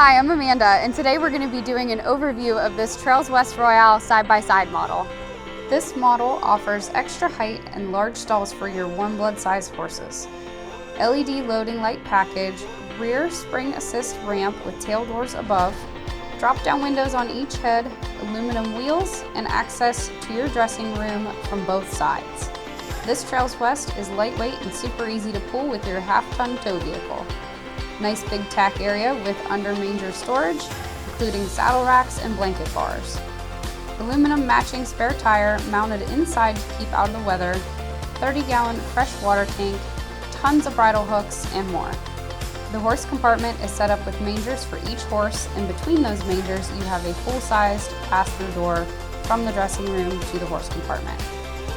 Hi, I'm Amanda, and today we're going to be doing an overview of this Trails West Royale side-by-side model. This model offers extra height and large stalls for your warm blood size horses. LED loading light package, rear spring assist ramp with tail doors above, drop-down windows on each head, aluminum wheels, and access to your dressing room from both sides. This Trails West is lightweight and super easy to pull with your half-ton tow vehicle. Nice big tack area with under manger storage, including saddle racks and blanket bars. Aluminum matching spare tire mounted inside to keep out of the weather, 30-gallon fresh water tank, tons of bridle hooks, and more. The horse compartment is set up with mangers for each horse, and between those mangers you have a full-sized pass-through door from the dressing room to the horse compartment.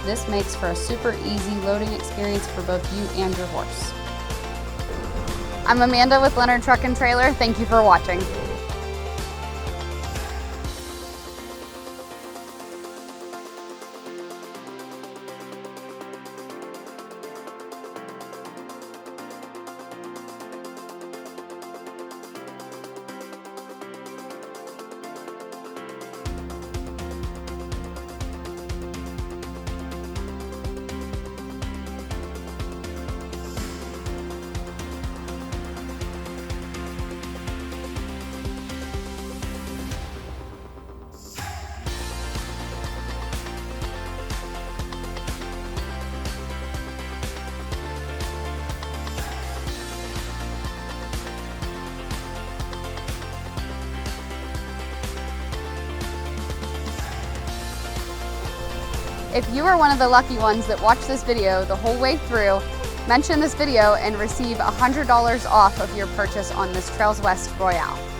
This makes for a super easy loading experience for both you and your horse. I'm Amanda with Leonard Truck and Trailer. Thank you for watching. If you are one of the lucky ones that watch this video the whole way through, mention this video and receive $100 off of your purchase on this Trails West Royale.